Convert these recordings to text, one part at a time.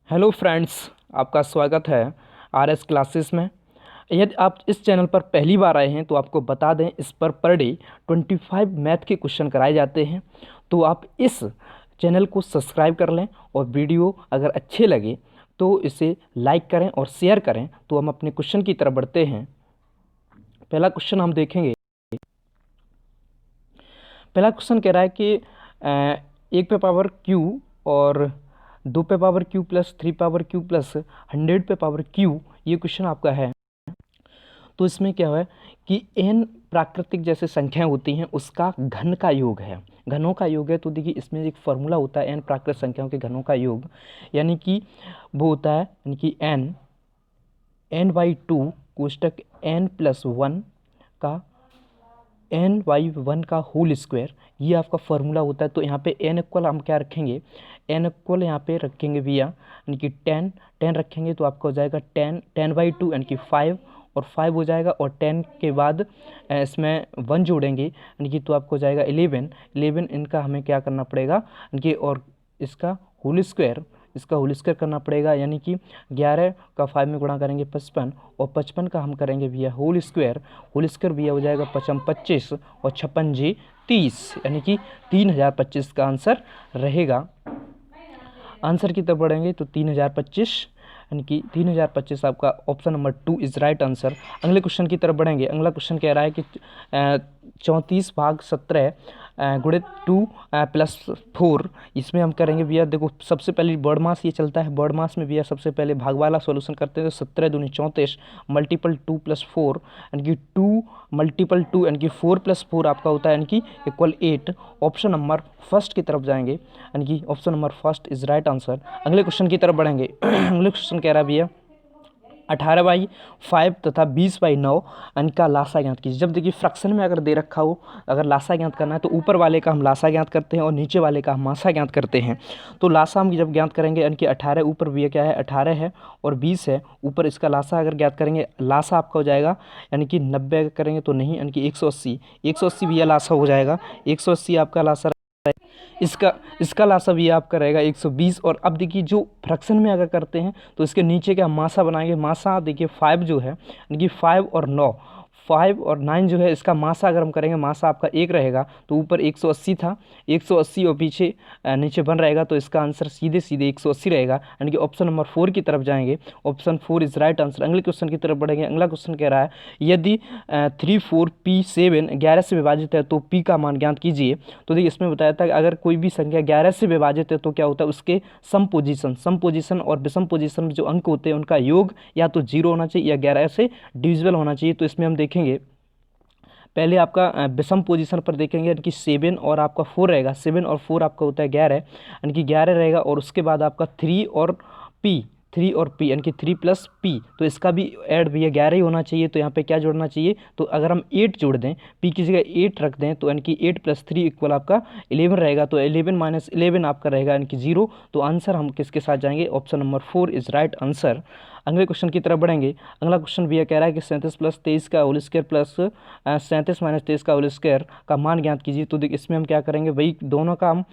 Hello friends, आपका स्वागत है आरएस क्लासेस में। यदि आप इस चैनल पर पहली बार आए हैं तो आपको बता दें, इस पर डे 25 मैथ के क्वेश्चन कराए जाते हैं। तो आप इस चैनल को सब्सक्राइब कर लें और वीडियो अगर अच्छे लगे तो इसे लाइक करें और शेयर करें। तो हम अपने क्वेश्चन की तरफ बढ़ते हैं। पहला क्वेश्चन हम देखेंगे। पहला क्वेश्चन कह रहा है कि 1 पे पावर क्यू और 2 पे power Q plus 3 power Q plus 100 पे पावर क्यू, ये क्वेश्चन आपका है। तो इसमें क्या है कि n प्राकृतिक जैसे संख्याएं होती हैं उसका घन का योग है, घनों का योग है। तो देखिए इसमें एक फॉर्मूला होता है n प्राकृतिक संख्याओं के घनों का योग, यानी कि वो होता है यानी कि n/2 कोष्टक n+1 का n/1 का होल स्क्वायर, ये आपका फार्मूला होता है। तो यहाँ पे n इक्वल हम क्या रखेंगे, n इक्वल यहाँ पे रखेंगे भैया यानी कि 10 रखेंगे तो आपका हो जाएगा 10/2 यानी कि 5 और 5 हो जाएगा। और 10 के बाद इसमें 1 जोड़ेंगे यानी कि तो आपको हो जाएगा 11 इनका हमें क्या करना पड़ेगा यानी कि और इसका होल स्क्वायर करना पड़ेगा, यानी कि 11 का 5 में गुणा करेंगे 55 और 55 का हम करेंगे भैया होल स्क्वायर भैया हो जाएगा 25 और 56 30, यानी कि 3025 का आंसर रहेगा। आंसर की तरफ बढ़ेंगे तो 3025 यानी कि 3025 आपका option number 2 is right answer. अगले क्वेश्चन की तरफ बढ़ेंगे। अगला क्वेश्चन कह रहा है कि 34/17 गुणित 2 + 4, इसमें हम करेंगे भैया। देखो सबसे पहले बर्ड मास ये चलता है, बर्ड मास में भैया सबसे पहले भाग वाला सॉल्यूशन करते हैं। तो 17 दूनी 34 मल्टीपल 2 + 4 यानी कि 2 मल्टीपल 2 यानी कि 4 + 4 आपका होता है यानी कि इक्वल 8। ऑप्शन नंबर फर्स्ट की तरफ जाएंगे यानी कि option number first is right answer. अगले क्वेश्चन की तरफ बढ़ेंगे। अगले क्वेश्चन कह रहा है भैया 18/5 तथा 20/9 इनका लासा ज्ञात कीजिए। जब देखिए फ्रैक्शन में अगर दे रखा हो, अगर लासा ज्ञात करना है तो ऊपर वाले का हम लासा ज्ञात करते हैं और नीचे वाले का हम मासा ज्ञात करते हैं। तो लासा हम जब ज्ञात करेंगे यानी कि 18 ऊपर भी क्या है 18 है और 20 है ऊपर, इसका लासा अगर ज्ञात करेंगे लासा आपका हो जाएगा यानी कि 90 करेंगे तो नहीं यानी कि 180 भी यह लासा हो जाएगा। 180 आपका लासा इसका इसका लासा भी आपका रहेगा 120। और अब देखिए जो फ्रैक्शन में अगर करते हैं तो इसके नीचे का मासा बनाएंगे। मासा देखिए 5 जो है यानी कि 5 और 9 जो है, इसका मासा अगर हम करेंगे मासा आपका 1 रहेगा। तो ऊपर 180 था, 180 और पीछे नीचे बन रहेगा तो इसका आंसर सीधे 180 रहेगा, यानी कि ऑप्शन नंबर 4 की तरफ जाएंगे। Option 4 is right answer. अगले क्वेश्चन की तरफ बढ़ेंगे। अगला क्वेश्चन कह रहा है यदि 34P7 11 से विभाजित है तो P का मान ज्ञात कीजिए। तो देखिए इसमें बताया था कि अगर कोई भी संख्या 11 से विभाजित है तो क्या होता है, उसके सम पोजीशन और विषम पोजीशन में जो अंक होते हैं उनका योग या तो 0 होना चाहिए या 11 से डिविजिबल होना चाहिए। तो इसमें हम देखेंगे पहले आपका विषम पोजीशन पर देखेंगे यानी कि 7 और आपका 4 रहेगा। 7 और 4 आपका होता है 11 यानी कि 11 रहेगा। और उसके बाद आपका 3 और P यानी कि 3 + P, तो इसका भी ऐड भैया 11 ही होना चाहिए। तो यहाँ पे क्या जोड़ना चाहिए, तो अगर हम 8 जोड़ दें, P की जगह 8 रख दें तो यानी कि 8 + 3 इक्वल आपका 11 रहेगा। तो 11 - 11 आपका रहेगा यानी कि 0। तो आंसर हम किसके साथ जाएंगे, option number 4 is right answer. अगले क्वेश्चन की तरफ बढ़ेंगे। अगला क्वेश्चन भैया कह रहा है कि 37 + 23 का होल स्क्वायर प्लस 37 - 23 का होल स्क्वायर का मान ज्ञात कीजिए। तो देखिए इसमें हम क्या करेंगे, वही दोनों का हम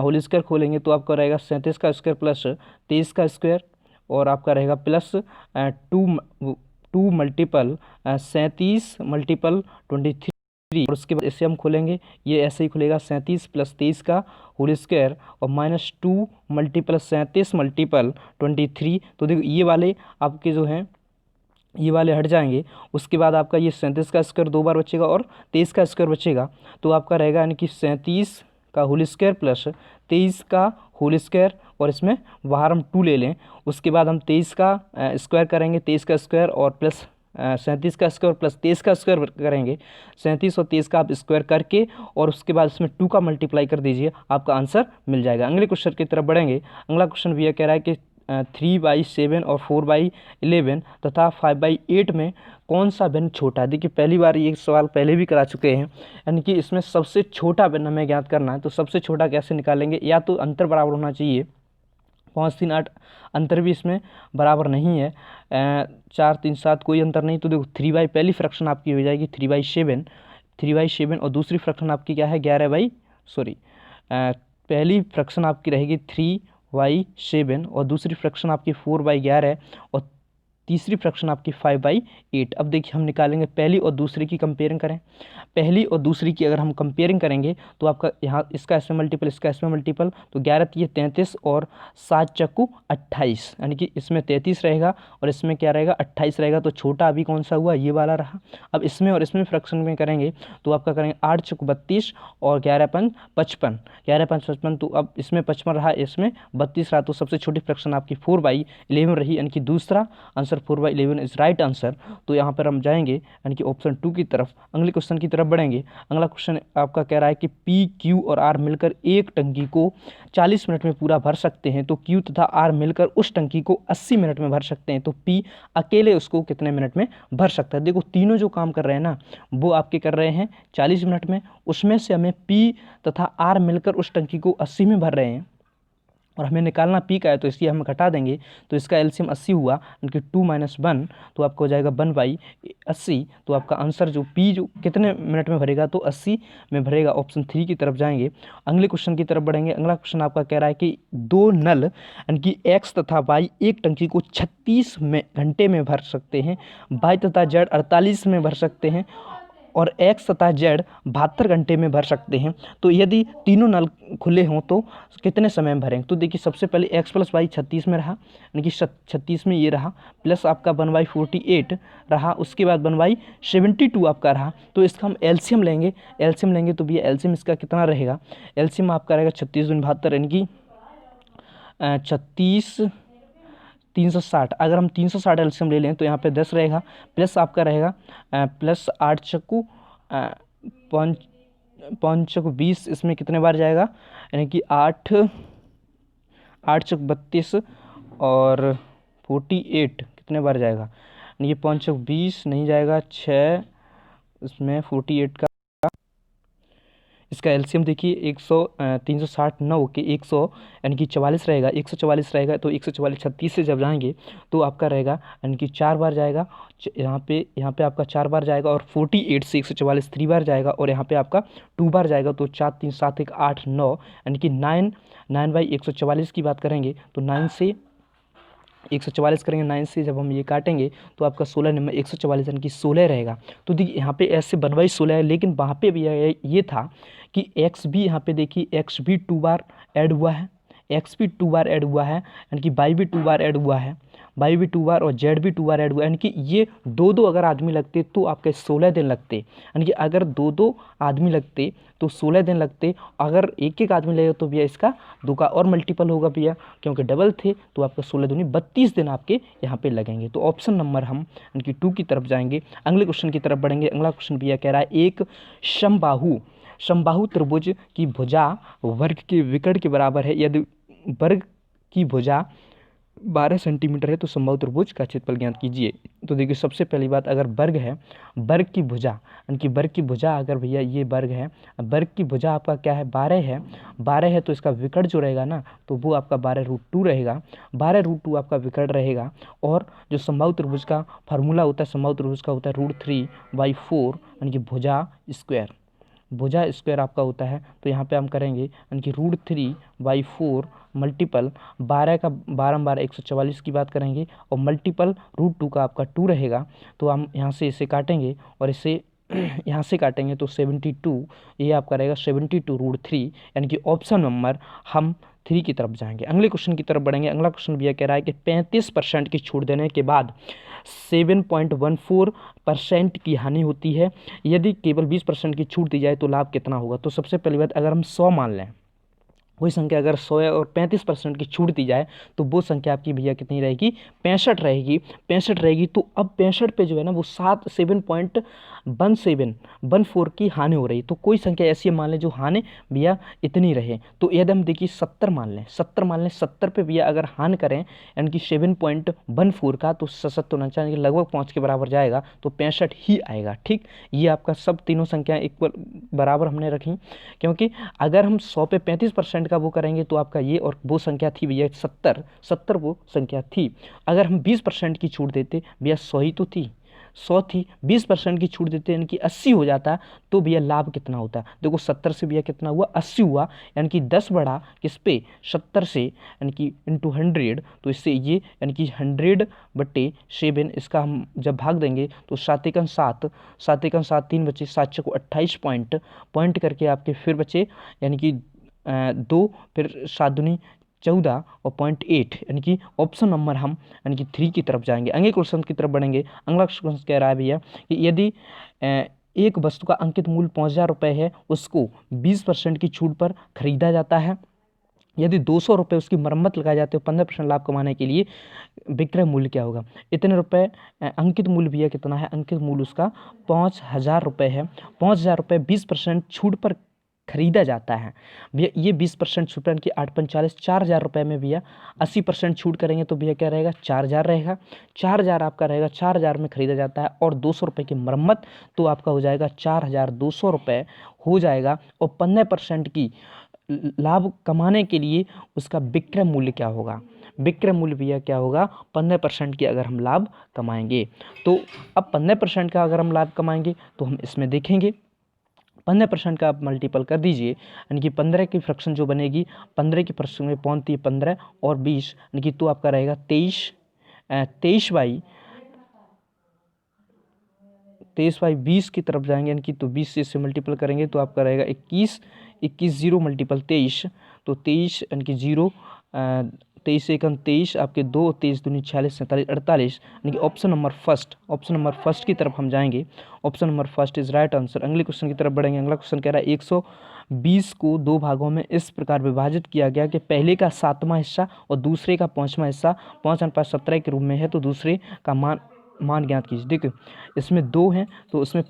होल स्क्वायर खोलेंगे तो आपका रहेगा 37 का स्क्वायर प्लस 23 का स्क्वायर और आपका रहेगा प्लस 2 मल्टीपल 37 मल्टीपल 23। और उसके बाद इसे हम खोलेंगे, ये ऐसे ही खुलेगा 37 + 23 का होल स्क्वायर और -2 मल्टीपल 37 मल्टीपल 23। तो देखो ये वाले आपके जो हैं ये वाले हट जाएंगे। उसके बाद आपका ये 37 का स्क्वायर 2 बार बचेगा और 23 का स्क्वायर बचेगा। तो आपका रहेगा यानी कि 37 का होल स्क्वायर प्लस 23 का होल स्क्वायर और इसमें बाहर हम 2 ले लें। उसके बाद हम 23 का स्क्वायर करेंगे, 23 का स्क्वायर और प्लस 37 का स्क्वायर प्लस 23 का स्क्वायर करेंगे। 37 और 23 का आप स्क्वायर करके और उसके बाद इसमें 2 का मल्टीप्लाई कर दीजिए, आपका आंसर मिल जाएगा। अगले क्वेश्चन की तरफ बढ़ेंगे। अगला क्वेश्चन भी यह कह रहा है कि 3/7 और 4/11 तथा 5/8 में कौन सा भिन्न छोटा है। देखिए पहली बार ये सवाल पहले भी करा चुके हैं, यानी कि इसमें सबसे छोटा भिन्न हमें ज्ञात करना है। तो सबसे छोटा कैसे निकालेंगे, या तो अंतर बराबर होना चाहिए, 5 3 8 अंतर भी इसमें बराबर नहीं है, 4 3 7 कोई अंतर नहीं। तो देखो 3 पहली फ्रैक्शन आपकी हो जाएगी 3/7 और दूसरी फ्रैक्शन आपकी क्या है 11 बाई पहली फ्रैक्शन आपकी रहेगी 3 7 और दूसरी फ्रैक्शन आपकी 4/11 और तीसरी फ्रैक्शन आपकी 5/8। अब देखिए हम निकालेंगे पहली और दूसरी की कंपेयरिंग करें। पहली और दूसरी की अगर हम कंपेयरिंग करेंगे तो आपका यहाँ इसका इसमें मल्टीपल, इसका इसमें मल्टीपल, तो 11 ये 33 और 7 चक्कू 28, यानी कि इसमें 33 रहेगा और इसमें क्या रहेगा 28 रहेगा। तो छोटा अभी कौन सा हुआ, ये वाला रहा। अब इसमें और इसमें फ्रैक्शन में करेंगे तो आपका करेंगे 8 चक्कू 32 और 11 5 55, 11 5 55, तो अब इसमें 55 रहा, इसमें 32 रहा, तो सबसे छोटी फ्रैक्शन आपकी 4/11 रही, यानी कि दूसरा आंसर 4/11 इज राइट आंसर। तो यहाँ पर हम जाएंगे यानी कि ऑप्शन 2 की तरफ, अगले क्वेश्चन की तरफ बढ़ेंगे। अगला क्वेश्चन आपका कह रहा है कि पी, क्यू और आर मिलकर एक टंकी को 40 मिनट में पूरा भर सकते हैं, तो क्यू तथा आर मिलकर उस टंकी को 80 मिनट में भर सकते हैं, तो पी अकेले उसको कितने मिनट में भर सकता है। देखो तीनों जो काम कर रहे हैं ना वो आपके कर रहे हैं 40 मिनट में, उसमें से हमें पी तथा आर मिलकर उस टंकी को 80 में भर रहे हैं और हमें निकालना पी का है, तो इसलिए हम घटा देंगे। तो इसका एलसीएम 80 हुआ, यानी 2 - 1 तो आपको हो जाएगा 1/80। तो आपका आंसर जो पी जो कितने मिनट में भरेगा, तो 80 में भरेगा। ऑप्शन 3 की तरफ जाएंगे। अगले क्वेश्चन की तरफ बढ़ेंगे। अगला क्वेश्चन आपका कह रहा है कि 2 नल यानी कि एक्स तथा वाई एक टंकी को 36 घंटे में भर सकते हैं, वाई तथा जेड 48 में भर सकते हैं और एक्स तथा जेड 72 घंटे में भर सकते हैं। तो यदि तीनों नल खुले हों तो कितने समय में भरें। तो देखिए सबसे पहले एक्स प्लस वाई 36 में रहा, यानी कि 36 में ये रहा, प्लस आपका 1/48 रहा, उसके बाद 1/72 आपका रहा। तो इसका हम एलसीएम लेंगे, एलसीएम लेंगे तो भैया एलसीएम इसका कितना रहेगा, एलसीएम आपका रहेगा 36 × 72, यानी कि 36 360। अगर हम 360 एलसीएम ले लें तो यहाँ पे 10 रहेगा, प्लस आपका रहेगा प्लस 8 चक्कू 5 चक्कू 20, इसमें कितने बार जाएगा, यानी कि 8 चक 32 और 48 कितने बार जाएगा, यानी कि 5 चक 20 नहीं जाएगा, 6 इसमें 48 का इसका एलसीएम देखिए 360 9 के 100 यानी कि 44 रहेगा, 144 रहेगा। तो 144 36 से जब जाएंगे तो आपका रहेगा यानी कि 4 बार जाएगा, यहाँ पे आपका 4 बार जाएगा और 48 से 144 3 बार जाएगा और यहाँ पे आपका 2 बार जाएगा। तो 4 3 7 1 8 9 यानी कि 9/144 की बात करेंगे तो 9 से 144 करेंगे, 9 से जब हम ये काटेंगे तो आपका 16 नंबर 144 यानी कि 16 रहेगा। तो देखिए यहाँ पे ऐसे 1/16 है, लेकिन वहाँ पे भी ये था कि एक्स भी यहाँ पे देखिए एक्स भी 2 बार ऐड हुआ है, एक्स भी 2 बार ऐड हुआ है, यानी कि वाई भी 2 बार ऐड हुआ है, वाई भी 2 बार और जेड भी 2 बार ऐड हुआ है, यानी कि ये 2 अगर आदमी लगते तो आपके 16 दिन लगते, यानी कि अगर 2 आदमी लगते तो 16 दिन लगते, अगर एक आदमी लगेगा तो भैया इसका 2 का और मल्टीपल होगा भैया, क्योंकि डबल थे तो आपका 16 दूनी 32 दिन आपके यहाँ पे लगेंगे। तो ऑप्शन नंबर हम यानी कि 2 की तरफ जाएंगे। अगले क्वेश्चन की तरफ बढ़ेंगे। अगला क्वेश्चन भैया कह रहा है एक समबाहु त्रिभुज की भुजा वर्ग के विकर्ण के बराबर है, यदि वर्ग की भुजा 12 सेंटीमीटर है तो समबाहु त्रिभुज का क्षेत्रफल ज्ञात कीजिए। तो देखिए सबसे पहली बात, अगर वर्ग है, वर्ग की भुजा यानी कि वर्ग की भुजा अगर भैया ये वर्ग है, वर्ग की भुजा आपका क्या है 12 है तो इसका विकर्ण जो रहेगा ना तो वो आपका 12√2 रहेगा, 12√2 आपका विकर्ण रहेगा। और जो समबाहु त्रिभुज का फार्मूला होता है, समबाहु त्रिभुज का होता है √3/4 यानी कि भुजा स्क्वायर आपका होता है। तो यहाँ पे हम करेंगे यानी कि √3/4 मल्टीपल 12 का 12 144 की बात करेंगे और मल्टीपल √2 का आपका 2 रहेगा। तो हम यहाँ से इसे काटेंगे और इसे यहाँ से काटेंगे तो 72, ये आपका रहेगा 72√3, यानी कि ऑप्शन नंबर हम 3 की तरफ जाएंगे। अगले क्वेश्चन की तरफ बढ़ेंगे। अगला क्वेश्चन भैया कह रहा है कि 35% की छूट देने के बाद 7.14% की हानि होती है, यदि केवल 20% की छूट दी जाए तो लाभ कितना होगा। तो सबसे पहली बात, अगर हम 100 मान लें, कोई संख्या अगर 100 है और 35% की छूट दी जाए तो वो संख्या आपकी भैया कितनी रहेगी, 65 रहेगी, 65 रहेगी। तो अब 65 पे जो है ना वो 7.14 की हानि हो रही। तो कोई संख्या ऐसी मान लें जो हानि भैया इतनी रहे। तो यदि हम देखिए 70 मान लें, 70 पे भैया अगर हान करें यानी कि 7.14 का तो 7 यानी कि लगभग 5 के बराबर जाएगा, तो 65 ही आएगा। ठीक, ये आपका सब तीनों संख्या इक्वल बराबर हमने रखी, क्योंकि अगर हम 100 पे 35% का वो करेंगे तो आपका ये और वो संख्या थी भैया 70 वो संख्या थी। अगर हम 20% की छूट देते भैया 100 ही तो थी, 100 थी, 20% की छूट देते हैं यानी कि 80 हो जाता है, तो भैया लाभ कितना होता है? देखो 70 से भैया कितना हुआ? 80 हुआ, यानी कि 10 बढ़ा किस पे? 70 से, यानी कि इंटू 100, तो इससे ये यानी कि 100/7, इसका हम जब भाग देंगे तो 7 एकम 7, 7 एकम 7, 3 बचे, 7 को 28 पॉइंट करके आपके फिर बचे यानी कि 2, फिर 7 दूनी 14 और 0.8, यानी कि ऑप्शन नंबर हम यानी कि 3 की तरफ जाएंगे। अगले क्वेश्चन की तरफ बढ़ेंगे। अगला क्वेश्चन कह रहा है भैया कि यदि एक वस्तु का अंकित मूल्य 5,000 रुपये है, उसको 20% की छूट पर खरीदा जाता है। यदि 200 रुपये उसकी मरम्मत लगाए जाते हो 15% लाभ कमाने के लिए, विक्रय मूल्य क्या होगा? इतने रुपए अंकित मूल्य भैया कितना है? अंकित मूल्य उसका 5,000 रुपये है। 5,000 रुपये 20% छूट पर खरीदा जाता है भैया। ये 20% छूट यानी कि 8×5 = 4,000 रुपये में भैया 80% छूट करेंगे तो भैया क्या रहेगा? 4,000 रहेगा। 4,000 आपका रहेगा, 4,000 में खरीदा जाता है, और 200 रुपये की मरम्मत, तो आपका हो जाएगा 4,200 रुपये हो जाएगा। और 15% की लाभ कमाने के लिए उसका विक्रय मूल्य क्या होगा? विक्रय मूल्य भैया क्या होगा? 15% की अगर हम लाभ कमाएंगे, तो अब 15% का अगर हम लाभ कमाएंगे तो हम इसमें देखेंगे 15% का आप मल्टीपल कर दीजिए, यानी कि 15 की फ्रैक्शन जो बनेगी, 15 की फ्रैक्शन में पहुँचती 15 और 20, यानी कि तो आपका रहेगा 23/20 की तरफ जाएंगे, यानी कि तो 20 से इससे मल्टीपल करेंगे तो आपका रहेगा 21, 0 मल्टीपल 23, तो 23 यानी कि 0, 23 एकम 23, आपके 2, 23 दूनी 46, 47, 48, यानी कि ऑप्शन नंबर फर्स्ट की तरफ हम जाएंगे। Option number first is right answer. अगले क्वेश्चन की तरफ बढ़ेंगे। अगला क्वेश्चन कह रहा है 120 को 2 भागों में इस प्रकार विभाजित किया गया कि पहले का 7वां हिस्सा और दूसरे का 5वां हिस्सा 5/17 के रूप में है, तो दूसरे का मान ज्ञात कीजिए। देखिए इसमें 2 हैं, तो उसमें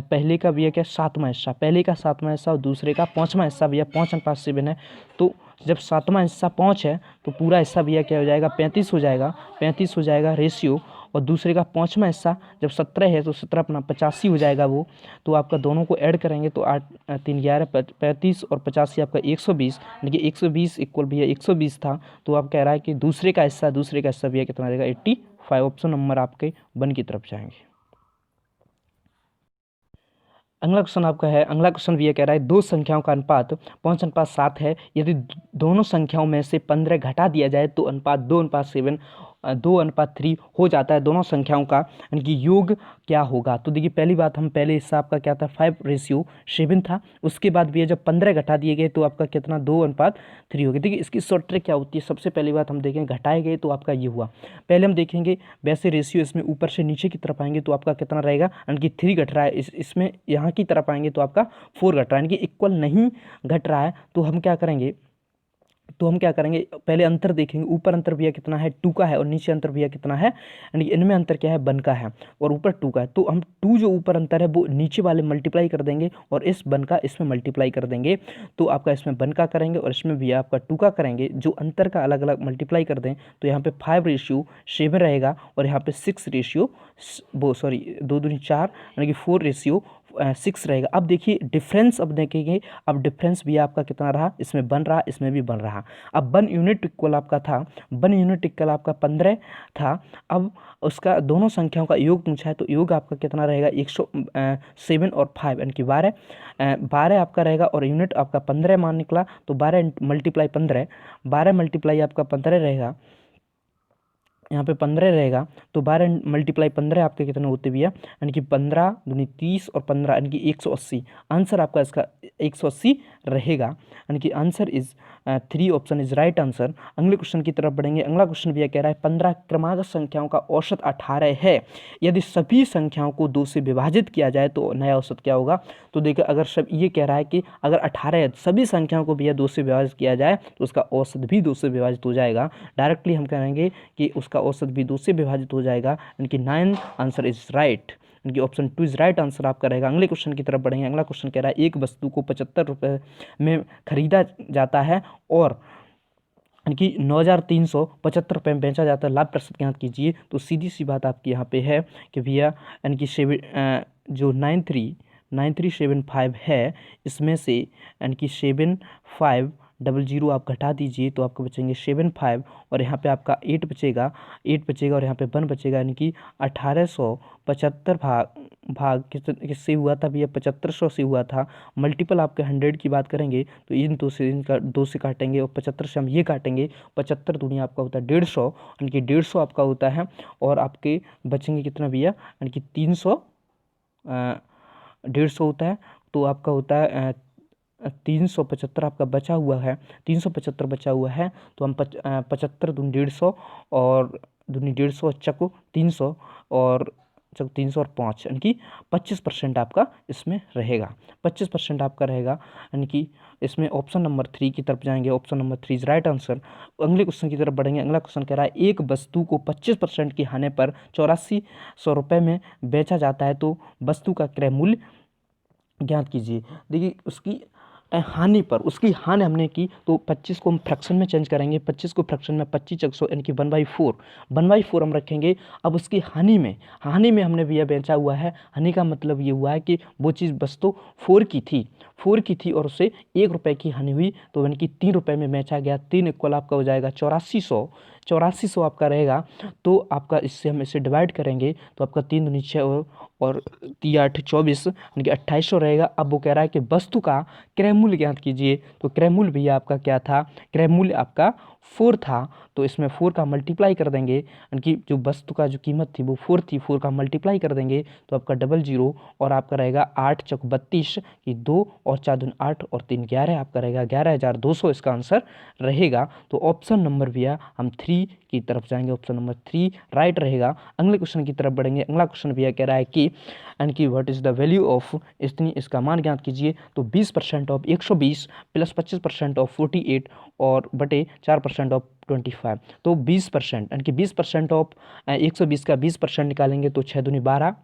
पहले का भैया क्या? 7वां हिस्सा, पहले का 7वां हिस्सा और दूसरे का 5वां हिस्सा भैया 5/7 है। तो जब 7वां हिस्सा 5 है तो पूरा हिस्सा भैया क्या हो जाएगा? 35 हो जाएगा, 35 हो जाएगा रेशियो। और दूसरे का 5वां हिस्सा जब 17 है तो 17 अपना 85 हो जाएगा वो। तो आपका दोनों को ऐड करेंगे तो 8, 3, 11, 35 और 85 आपका 120, यानी कि 120 इक्वल भैया 120 था। तो आप कह रहा है कि दूसरे का हिस्सा भैया कितना रहेगा? 85। ऑप्शन नंबर आपके 1 की तरफ जाएंगे। अगला क्वेश्चन आपका है, अगला क्वेश्चन भी ये कह रहा है 2 संख्याओं का अनुपात 5:7 है। यदि दोनों संख्याओं में से 15 घटा दिया जाए तो अनुपात 2:7, 2:3 हो जाता है। दोनों संख्याओं का यानी कि योग क्या होगा? तो देखिए पहली बात, हम पहले हिस्सा आपका क्या था? 5:7 था। उसके बाद भी जब 15 घटा दिए गए तो आपका कितना? 2:3 हो गया। देखिए इसकी शॉर्ट ट्रिक क्या होती है? सबसे पहली बात हम देखेंगे, घटाए गए तो आपका ये हुआ। पहले हम देखेंगे वैसे रेशियो इसमें ऊपर से नीचे की तरफ आएंगे तो आपका कितना रहेगा? यानी कि 3 घट रहा है, इसमें यहाँ की तरफ आएंगे तो आपका 4 घट रहा है, यानी कि इक्वल नहीं घट रहा है। तो हम क्या करेंगे? पहले अंतर देखेंगे। ऊपर अंतर भैया कितना है? 2 का है, और नीचे अंतर भैया कितना है? यानी कि इनमें अंतर क्या है? 1 का है और ऊपर 2 का है। तो हम 2 जो ऊपर अंतर है वो नीचे वाले मल्टीप्लाई कर देंगे और इस 1 का इसमें मल्टीप्लाई कर देंगे। तो आपका इसमें 1 का करेंगे और इसमें भैया आपका 2 का करेंगे। जो अंतर का अलग अलग मल्टीप्लाई कर दें तो यहाँ पे 5:7 रहेगा और यहाँ पे 2 दूनी 4 यानी कि 4:6 रहेगा। अब देखिए डिफरेंस, अब देखेंगे। अब डिफरेंस भी आपका कितना रहा? इसमें बन रहा, इसमें भी बन रहा। अब 1 यूनिट इक्वल आपका था, 1 यूनिट इक्वल आपका 15 था। अब उसका दोनों संख्याओं का योग पूछा है तो योग आपका कितना रहेगा? 107 और 5 यानी कि 12 आपका रहेगा और यूनिट आपका 15 मान निकला। तो 12 मल्टीप्लाई 15, 12 मल्टीप्लाई आपका 15 रहेगा, यहाँ पे 15 रहेगा। तो 12 मल्टीप्लाई 15 आपके कितने होते भैया? यानी कि 15 दूनी 30 और 15 यानी कि 180। आंसर आपका इसका 180 रहेगा, यानी कि answer is 3 option is right answer. अगले क्वेश्चन की तरफ बढ़ेंगे। अगला क्वेश्चन भैया कह रहा है 15 क्रमागत संख्याओं का औसत 18 है। यदि सभी संख्याओं को 2 से विभाजित किया जाए तो नया औसत क्या होगा? तो देखिए अगर सब ये कह रहा है कि अगर 18 है, सभी संख्याओं को भैया 2 से विभाजित किया जाए तो उसका औसत भी 2 से विभाजित हो जाएगा। डायरेक्टली हम कहेंगे कि उसका औसत भी 2 से विभाजित हो जाएगा, यानी कि 9 आंसर इज राइट, यानी कि ऑप्शन 2 इज राइट आंसर आपका रहेगा। अगले क्वेश्चन की तरफ बढ़ेंगे। अगला क्वेश्चन कह रहा है एक वस्तु को 75 रुपये में खरीदा जाता है और यानी कि 9,375 रुपये में बेचा जाता है, लाभ प्रतिशत ज्ञात कीजिए। तो सीधी सी बात आपकी यहाँ पे है कि भैया यानी कि जो 9375 है, इसमें से यानी कि 75 00 आप घटा दीजिए तो आपको बचेंगे 75 और यहाँ पे आपका 8 बचेगा, 8 बचेगा और यहाँ पे 1 बचेगा, यानी कि 1875 भाग किससे हुआ था भैया, 7500 से हुआ था। मल्टीपल आपके 100 की बात करेंगे तो इन दो से, इनका 2 से काटेंगे और 75 से हम ये काटेंगे, 75 दुनिया आपका होता है 150, यानी कि 150 आपका होता है। और आपके बचेंगे कितना भैया, यानी कि 300, 150 होता है तो आपका होता है 375 आपका बचा हुआ है, 375 बचा हुआ है। तो हम 75 दूनी 150 और दूनी 150 चको 300 और चको 300 और 5, यानी कि 25% आपका इसमें रहेगा, 25% आपका रहेगा। यानी कि इसमें ऑप्शन नंबर 3 की तरफ जाएंगे, option number 3 is right answer. अगले क्वेश्चन की तरफ बढ़ेंगे। अगला क्वेश्चन कह रहा है एक वस्तु को 25% की हानि पर 8400 रुपये में बेचा जाता है तो वस्तु का क्रय मूल्य ज्ञात कीजिए। देखिए उसकी हानि पर, उसकी हानि हमने की तो 25 को हम फ्रैक्शन में चेंज करेंगे, 25 को फ्रैक्शन में 25 100 यानी कि 1/4 हम रखेंगे। अब उसकी हानि में हमने भैया बेचा हुआ है, हानि का मतलब ये हुआ है कि वो चीज़ वस्तु 4 की थी और उसे 1 रुपये की हानि हुई तो यानी कि 3 रुपये में बेचा गया। 3 इक्वल आपका हो जाएगा 8400 आपका रहेगा। तो आपका इससे हम इसे डिवाइड करेंगे तो आपका 3 दूनी 6 और 3 8 24 यानी कि 2800 रहेगा। अब वो कह रहा है कि वस्तु का क्रय मूल्य ज्ञात कीजिए। तो क्रय मूल्य भैया आपका क्या था, क्रय मूल्य आपका 4 था तो इसमें 4 का मल्टीप्लाई कर देंगे, यानी कि जो वस्तु का जो कीमत थी वो 4 थी, 4 का मल्टीप्लाई कर देंगे तो आपका 00 और आपका रहेगा 8 चौक 32 कि 2 और 4 दूनी 8 और 3 11 आपका रहेगा 11200 इसका आंसर रहेगा। तो ऑप्शन नंबर भैया हम 3 की तरफ जाएंगे, ऑप्शन नंबर 3 राइट रहेगा। अगले क्वेश्चन की तरफ बढ़ेंगे। अगला क्वेश्चन भैया कह रहा है कि यानी कि what is the value of इतनी, इसका मान ज्ञात कीजिए। तो 20% ऑफ 120 प्लस 25% ऑफ 48 और बटे 4% ऑफ 25। तो 20% यानी कि 20% ऑफ 120 का 20% निकालेंगे तो 6 दूनी 12,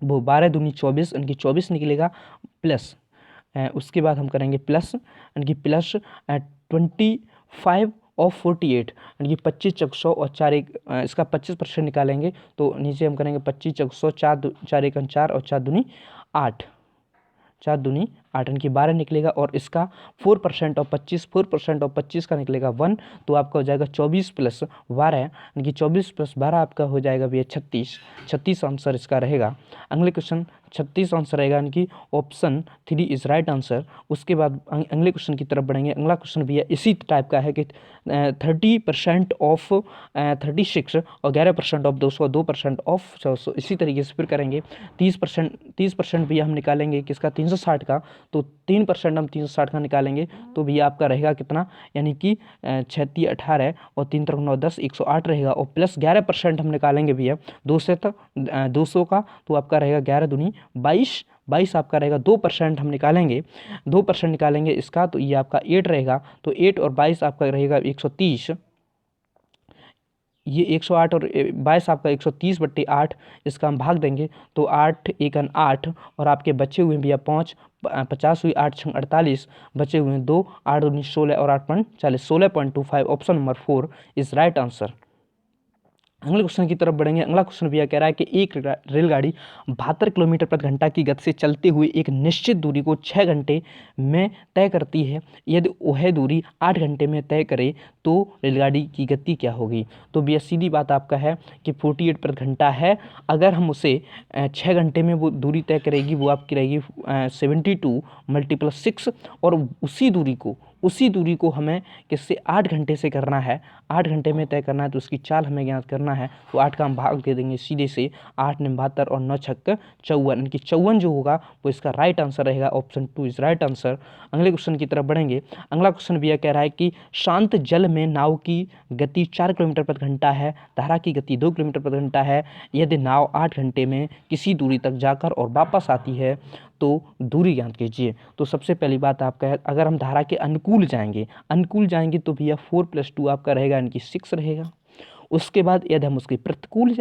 वो 12 दूनी 24 यानी कि 24 निकलेगा, प्लस उसके बाद हम करेंगे प्लस, यानी कि प्लस 25 ऑफ 48 यानी कि 25 चौक 100 और 4 1 इसका 25% निकालेंगे तो नीचे हम करेंगे 25 चौक 100, 4 1 4 और 4 दूनी 8, 4 दूनी 8 यानी कि 12 निकलेगा। और इसका 4% ऑफ 25 का निकलेगा 1 तो आपका हो जाएगा 24 प्लस 12 यानी कि 24 प्लस 12 आपका हो जाएगा भैया 36 आंसर इसका रहेगा। अगले क्वेश्चन 36 आंसर रहेगा, यानी कि ऑप्शन 3 इज राइट आंसर। उसके बाद अगले क्वेश्चन की तरफ बढ़ेंगे। अगला क्वेश्चन भैया इसी टाइप का है कि 30% ऑफ 36 और 11% ऑफ 200, 2% ऑफ 400, इसी तरीके से फिर करेंगे। 30% भैया हम निकालेंगे किसका, 360 का, तो 3% हम 360 का निकालेंगे तो भैया आपका रहेगा कितना, यानी कि 36 18 और 3 3 9 10 108 रहेगा। और प्लस 11% हम निकालेंगे भैया 200 तक 200 का तो आपका रहेगा 11 दूनी 22 आपका रहेगा। 2% हम निकालेंगे, 2% निकालेंगे इसका तो ये आपका 8 रहेगा। तो 8 और 22 आपका रहेगा 130, ये 108 और 22 आपका 130/8, इसका हम भाग देंगे तो 8 1 8 और आपके बचे हुए भैया 5 50 हुई, 8 6 48 बचे हुए 2 8 दूनी 16 और 8 5 40, 16.25 option number 4 is right answer. अगले क्वेश्चन की तरफ बढ़ेंगे। अगला क्वेश्चन भैया कह रहा है कि एक रेलगाड़ी 72 किलोमीटर प्रति घंटा की गति से चलते हुए एक निश्चित दूरी को 6 घंटे में तय करती है। यदि वह दूरी 8 घंटे में तय करे तो रेलगाड़ी की गति क्या होगी। तो भैया सीधी बात आपका है कि 48 प्रति घंटा है, अगर हम उसे 6 घंटे में वो दूरी तय करेगी वो आपकी रहेगी 72 × 6 और उसी दूरी को हमें किससे 8 घंटे से करना है, 8 घंटे में तय करना है तो उसकी चाल हमें ज्ञात करना है। तो 8 का हम भाग दे देंगे सीधे से, 8 9 72 और 9 6 54 यानी कि 54 जो होगा वो इसका राइट आंसर रहेगा। Option 2 is right answer. अगले क्वेश्चन की तरफ बढ़ेंगे। अगला क्वेश्चन भैया कह रहा है कि शांत जल में नाव की गति 4 किलोमीटर प्रति घंटा है, धारा की गति 2 किलोमीटर प्रति घंटा है। यदि नाव 8 घंटे में किसी दूरी तक जाकर और वापस आती है तो दूरी ज्ञात कीजिए। तो सबसे पहली बात आपका है, अगर हम धारा के अनुकूल जाएंगे तो भैया 4 + 2 आपका रहेगा यानी कि 6 रहेगा। उसके बाद यदि हम उसके प्रतिकूल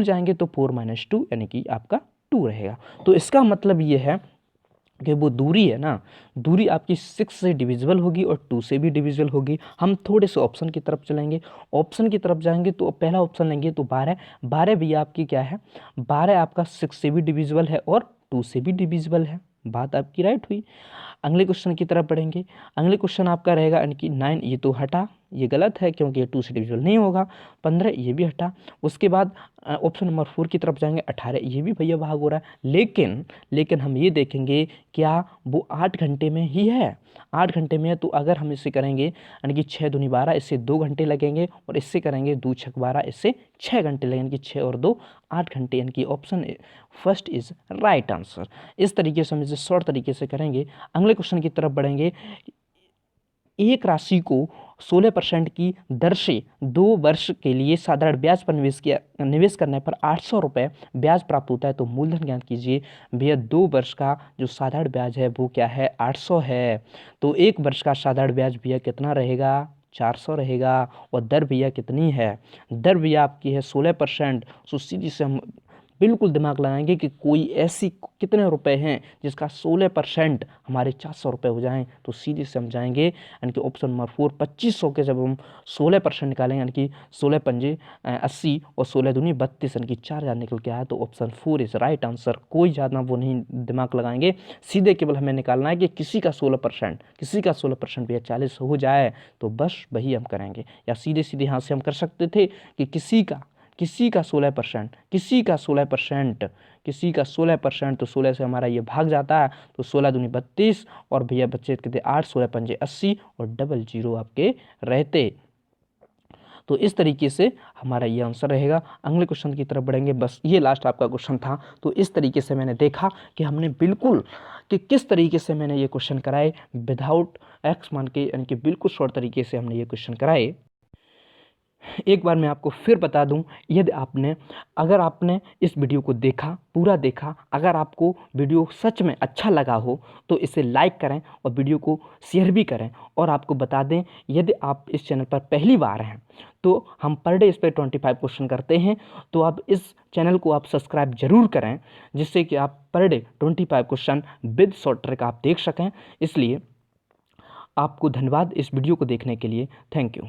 जाएंगे तो 4 - 2 यानी कि आपका 2 रहेगा। तो इसका मतलब ये है कि वो दूरी है ना, दूरी आपकी 6 से डिविजिबल होगी और 2 से भी डिविजिबल होगी। हम थोड़े से ऑप्शन की तरफ चलेंगे, ऑप्शन की तरफ जाएंगे तो पहला ऑप्शन लेंगे तो 12 भैया आपकी क्या है, 12 आपका 6 से भी डिविजिबल है और 2 से भी डिविजिबल है। बात आपकी राइट हुई। अगले क्वेश्चन की तरफ बढ़ेंगे। अगले क्वेश्चन आपका रहेगा यानी कि 9 ये तो हटा, ये गलत है क्योंकि ये 2 से डिविजिबल नहीं होगा। 15 ये भी हटा। उसके बाद ऑप्शन नंबर 4 की तरफ जाएंगे, 18 ये भी भैया भाग हो रहा है। लेकिन हम ये देखेंगे क्या वो 8 घंटे में ही है, 8 घंटे में है। तो अगर हम इसे करेंगे यानी कि 6 दूनी 12, इससे 2 घंटे लगेंगे, और इससे करेंगे 2 छक 12, इससे 6 घंटे लगेंगे, यानी कि 6 और 2 8 घंटे, यानी कि option first is right answer. इस तरीके से हम इसे शॉर्ट तरीके से करेंगे। अगले क्वेश्चन की तरफ बढ़ेंगे। एक राशि को 16% की दर से 2 वर्ष के लिए साधारण ब्याज पर निवेश करने पर 800 रुपये ब्याज प्राप्त होता है, तो मूलधन ज्ञात कीजिए। भैया 2 वर्ष का जो साधारण ब्याज है वो क्या है, 800 है। तो 1 वर्ष का साधारण ब्याज भैया कितना रहेगा, 400 रहेगा। और दर भैया कितनी है, दर भैया आपकी है 16%। सो सीधी से हम बिल्कुल दिमाग लगाएंगे कि कोई ऐसी कितने रुपए हैं जिसका 16% हमारे 400 रुपये हो जाएं, तो सीधे से हम जाएंगे यानी कि ऑप्शन नंबर 4 2500 के जब हम 16% निकालेंगे, यानी कि 16 पंजे 80 और 16 दूनी 32, यानी कि 4000 निकल के आया, तो ऑप्शन 4 इज राइट आंसर। कोई ज़्यादा वो नहीं दिमाग लगाएंगे, सीधे केवल हमें निकालना है कि किसी का 16% भैया 40 हो जाए तो बस वही हम करेंगे। या सीधे सीधे यहाँ से हम कर सकते थे कि किसी का 16%, किसी का 16%, तो 16 से हमारा ये भाग जाता है, तो 16 दूनी 32 और भैया बच्चे कितने 8, 16 पंजे 80 और 00 आपके रहते। तो इस तरीके से हमारा ये आंसर रहेगा। अगले क्वेश्चन की तरफ बढ़ेंगे। बस ये लास्ट आपका क्वेश्चन था। तो इस तरीके से मैंने देखा कि हमने बिल्कुल कि किस तरीके से मैंने ये क्वेश्चन कराए विदाउट एक्स मान के, यानी कि बिल्कुल शॉर्ट तरीके से हमने ये क्वेश्चन कराए। एक बार मैं आपको फिर बता दूं, यदि अगर आपने इस वीडियो को देखा, पूरा देखा, अगर आपको वीडियो सच में अच्छा लगा हो तो इसे लाइक करें और वीडियो को शेयर भी करें। और आपको बता दें, यदि आप इस चैनल पर पहली बार हैं तो हम पर डे इस पर 25 क्वेश्चन करते हैं, तो आप इस चैनल को आप सब्सक्राइब जरूर करें, जिससे कि आप per day 25 question with short trick आप देख सकें। इसलिए आपको धन्यवाद इस वीडियो को देखने के लिए। Thank you.